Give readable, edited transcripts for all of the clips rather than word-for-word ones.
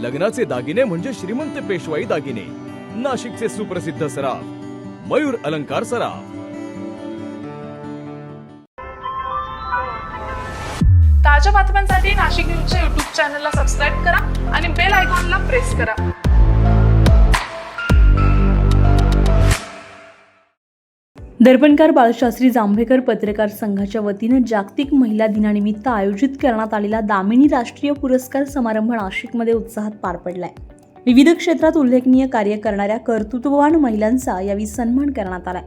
लग्नाचे दागिने म्हणजे श्रीमंत पेशवाई दागिने, नाशिकचे सुप्रसिद्ध सराफ मयूर अलंकार सराफ। ताज्या बातम्यांसाठी नाशिक न्यूजच्या YouTube चॅनलला सबस्क्राईब करा आणि बेल आयकॉनला प्रेस करा। दर्पणकार बाळशास्त्री जांभेकर पत्रकार संघाच्या वतीनं जागतिक महिला दिनानिमित्त आयोजित करण्यात आलेला दामिनी राष्ट्रीय पुरस्कार समारंभ नाशिकमध्ये उत्साहात पार पडलाय। विविध क्षेत्रात उल्लेखनीय कार्य करणाऱ्या कर्तृत्ववान महिलांचा यावेळी सन्मान करण्यात आलाय।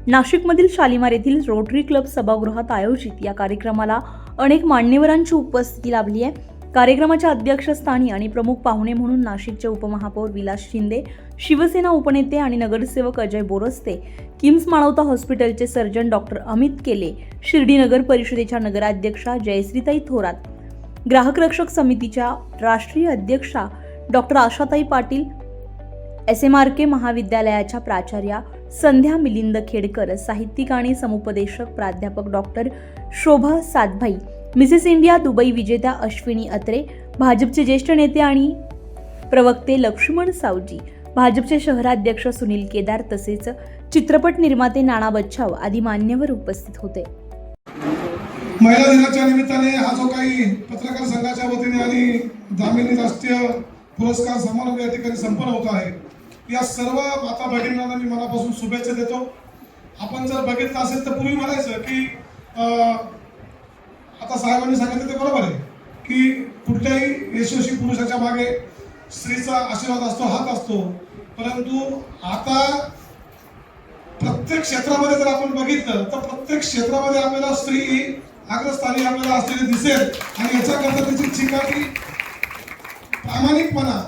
नाशिकमधील शालिमार येथील रोटरी क्लब सभागृहात आयोजित या कार्यक्रमाला अनेक मान्यवरांची उपस्थिती लाभली आहे। कार्यक्रमाच्या अध्यक्षस्थानी आणि प्रमुख पाहुणे म्हणून नाशिकचे उपमहापौर विलास शिंदे, शिवसेना उपनेते आणि नगरसेवक अजय बोरस्ते, किम्स मानवता हॉस्पिटलचे सर्जन डॉक्टर अमित केले, शिर्डी नगर परिषदेच्या नगराध्यक्षा जयश्रीताई थोरात, ग्राहक रक्षक समितीच्या राष्ट्रीय अध्यक्षा डॉक्टर आशाताई पाटील, SMRK महाविद्यालयाच्या प्राचार्या संध्या मिलिंद खेडकर, साहित्यिक आणि समुपदेशक प्राध्यापक डॉक्टर शोभा सातभाई, मिसेस इंडिया दुबई विजेत्या अश्विनी अत्रे, भाजपचे ज्येष्ठ नेते आणि प्रवक्ते लक्ष्मण सावजी, भाजपचे शहराध्यक्ष सुनील केदार तसेच चित्रपट निर्माते नाना बच्छाव आदी मान्यवर उपस्थित होते। महिला दिनाच्या निमित्ताने हा जो काही पत्रकार संघाच्या वतीने आणि दामिनी राष्ट्रीय पुरस्कार समारोह या ठिकाणी संपन्न होत आहे, या सर्व माता भगिनींना मी मनापासून शुभेच्छा देतो। आपण जर बघितलं असेल तर पूर्वी म्हणायचं की आता साहेबांनी सांगितलं ते बरोबर आहे की कुठल्याही यशस्वी पुरुषाच्या मागे स्त्रीचा आशीर्वाद असतो, हात असतो, परंतु आता प्रत्येक क्षेत्रामध्ये जर आपण बघितलं तर प्रत्येक क्षेत्रामध्ये आपल्याला स्त्री अग्रस्थानी आपल्याला असलेली दिसेल आणि याच्याकरता त्याची चिकाटी, प्रामाणिकपणा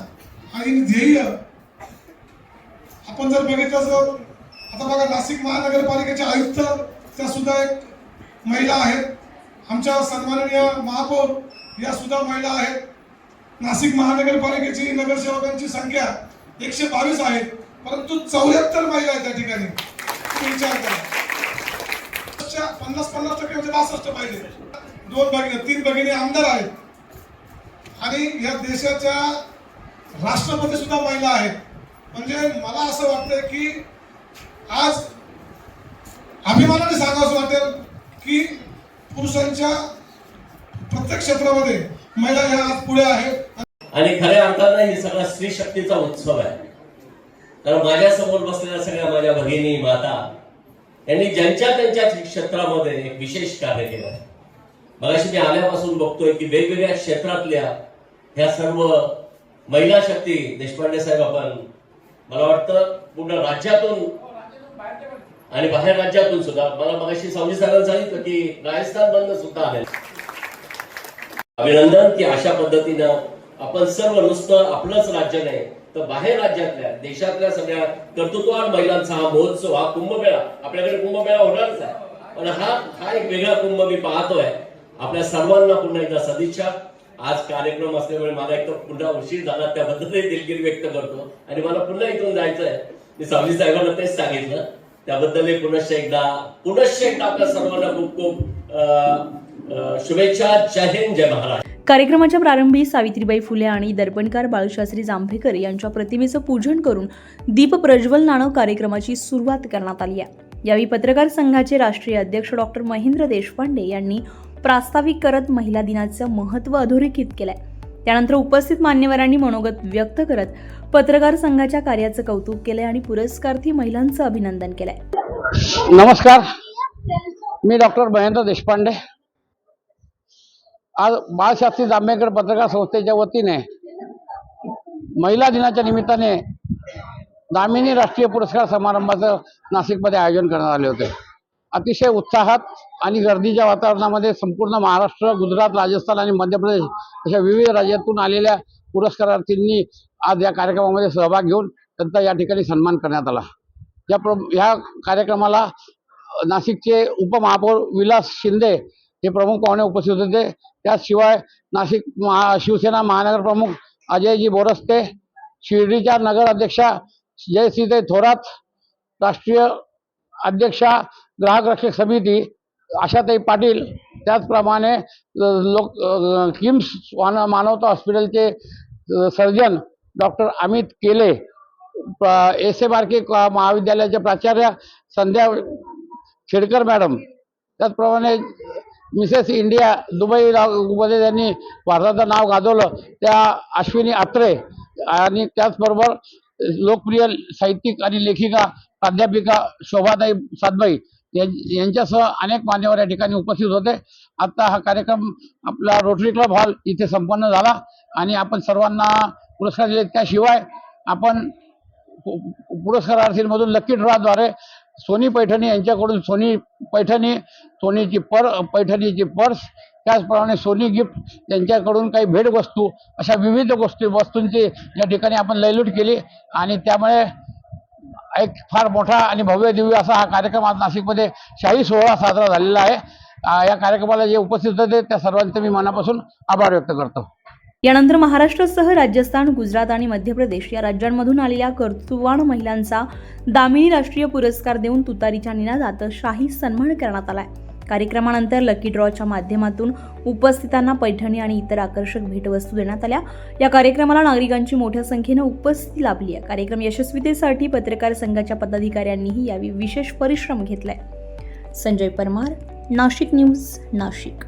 आणि ध्येय आपण जर बघितलं तर आता बघा नाशिक महानगरपालिकेचे आयुक्त त्या सुद्धा एक महिला आहेत, आमच्या सन्माननीय महापौर या सुद्धा महिला आहेत, नाशिक महानगरपालिकेची नगरसेवकांची संख्या 122 आहे, परंतु 74 महिला आहेत त्या ठिकाणी। विचार करा, 50% म्हणजे 62 पाहिजे, 2 भगिनी 3 भगिनी आमदार आहेत आणि या देशाच्या राष्ट्रपती सुद्धा महिला आहेत। म्हणजे मला असं वाटतंय की आज अभिमानाने सांगावं वाटेल की पुरुषांच्या प्रत्येक क्षेत्रामध्ये महिला ह्या आज पुढे आहेत आणि खऱ्या अर्थानं ही सगळा स्त्री शक्तीचा उत्सव आहे। तर माझ्या समोर बसलेल्या सगळ्या माझ्या भगिनी माता यांनी ज्यांच्या त्यांच्या क्षेत्रामध्ये एक विशेष कार्य केलं। मगाशी मी आल्यापासून बघतोय की वेगवेगळ्या क्षेत्रातल्या ह्या सर्व महिला शक्ती, देशपांडे साहेब आपण मला वाटतं पूर्ण राज्यातून आणि बाहेर राज्यातून सुद्धा, मला मगाशी सावजी साहेबांनी सांगितलं की राजस्थान बंद सुद्धा आले। अभिनंदन की अशा पद्धतीनं आपण सर्व नुसतं आपलंच राज्य नाही तर बाहेर राज्यातल्या देशातल्या सगळ्या कर्तृत्ववान महिलांचा हा महोत्सव, हा कुंभमेळा, आपल्याकडे कुंभमेळा होणारच आहे, पण हा एक वेगळा कुंभ मी पाहतोय। आपल्या सर्वांना पुन्हा एकदा सदिच्छा। आज कार्यक्रम असल्यामुळे मला एक तर पुन्हा उशीर झाला त्याबद्दलही दिलगिरी व्यक्त करतो आणि मला पुन्हा इथून जायचं आहे। मी सावजी साहेबांना तेच सांगितलं, त्याबद्दलही पुनश्च एकदा आपल्या सर्वांना खूप खूप शुभेच्छा। जय हिंद, जय महाराष्ट्र। कार्यक्रमाच्या प्रारंभी सावित्रीबाई फुले आणि दर्पणकार बाळशास्त्री जांभेकर यांच्या प्रतिमेचं पूजन करून दीप प्रज्वलनानं कार्यक्रमाची सुरुवात करण्यात आली आहे। यावेळी पत्रकार संघाचे राष्ट्रीय अध्यक्ष डॉक्टर महेंद्र देशपांडे यांनी प्रास्ताविक करत महिला दिनाचं महत्त्व अधोरेखित केलंय। त्यानंतर उपस्थित मान्यवरांनी मनोगत व्यक्त करत पत्रकार संघाच्या कार्याचं कौतुक केलंय आणि पुरस्कार्थी महिलांचं अभिनंदन केलंय। नमस्कार, मी डॉक्टर महेंद्र देशपांडे। आज बाळशास्त्री जांभेकर पत्रकार संस्थेच्या वतीने महिला दिनाच्या निमित्ताने दामिनी राष्ट्रीय पुरस्कार समारंभाचं नाशिकमध्ये आयोजन करण्यात आले होते। अतिशय उत्साहात आणि गर्दीच्या वातावरणामध्ये संपूर्ण महाराष्ट्र, गुजरात, राजस्थान आणि मध्य प्रदेश अशा विविध राज्यातून आलेल्या पुरस्कारार्थींनी आज या कार्यक्रमामध्ये सहभाग घेऊन त्यांचा या ठिकाणी सन्मान करण्यात आला। या कार्यक्रमाला नाशिकचे उपमहापौर विलास शिंदे हे प्रमुख पाहुणे उपस्थित होते। त्याशिवाय नाशिक शिवसेना महानगर प्रमुख अजयजी बोरस्ते, शिर्डीच्या नगर अध्यक्षा जयश्रीताई थोरात, राष्ट्रीय अध्यक्षा ग्राहक रक्षक समिती आशाताई पाटील, त्याचप्रमाणे किम्स मानवता हॉस्पिटलचे सर्जन डॉक्टर अमित केले, SMRK महाविद्यालयाच्या प्राचार्य संध्या खेडकर मॅडम, त्याचप्रमाणे मिसेस इंडिया दुबई मध्ये त्यांनी भारताचं नाव गाजवलं त्या अश्विनी अत्रे, आणि त्याचबरोबर लोकप्रिय साहित्यिक आणि लेखिका प्राध्यापिका शोभाताई सातबाई यांच्यासह अनेक मान्यवर या ठिकाणी उपस्थित होते. आता हा कार्यक्रम आपला रोटरी क्लब हॉल इथे संपन्न झाला आणि आपण सर्वांना पुरस्कार दिले. त्याशिवाय आपण पुरस्कारार्थींमधून लकी ड्रॉद्वारे सोनी पैठणी यांच्याकडून सोनी पैठणी, सोनीची पैठणीची पर्स, त्याचप्रमाणे सोनी गिफ्ट यांच्याकडून काही भेटवस्तू, अशा विविध वस्तूंची या ठिकाणी आपण लयलूट केली आणि त्यामुळे एक फार मोठा आणि भव्य दिव्य असा हा कार्यक्रम आज नाशिकमध्ये शाही सोहळा साजरा झालेला आहे. या कार्यक्रमाला जे उपस्थित होते त्या सर्वांचे मी मनापासून आभार व्यक्त करतो. यानंतर महाराष्ट्रासह राजस्थान, गुजरात आणि मध्य प्रदेश या राज्यांमधून आलेल्या कर्तृत्ववान महिलांचा दामिनी राष्ट्रीय पुरस्कार देऊन तुतारीच्या निनादात शाही सन्मान करण्यात आलाय. कार्यक्रमानंतर लकी ड्रॉच्या माध्यमातून उपस्थितांना पैठणी आणि इतर आकर्षक भेटवस्तू देण्यात आल्या. या कार्यक्रमाला नागरिकांची मोठ्या संख्येनं उपस्थिती लाभली आहे. कार्यक्रम यशस्वीतेसाठी पत्रकार संघाच्या पदाधिकाऱ्यांनीही यावेळी विशेष परिश्रम घेतलाय. संजय परमार, नाशिक न्यूज, नाशिक.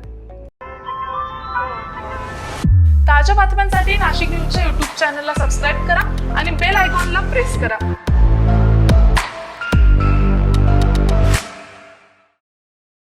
ताज्या बातम्यांसाठी नाशिक न्यूजच्या YouTube चॅनलला सबस्क्राईब करा आणि बेल आयकॉनला प्रेस करा.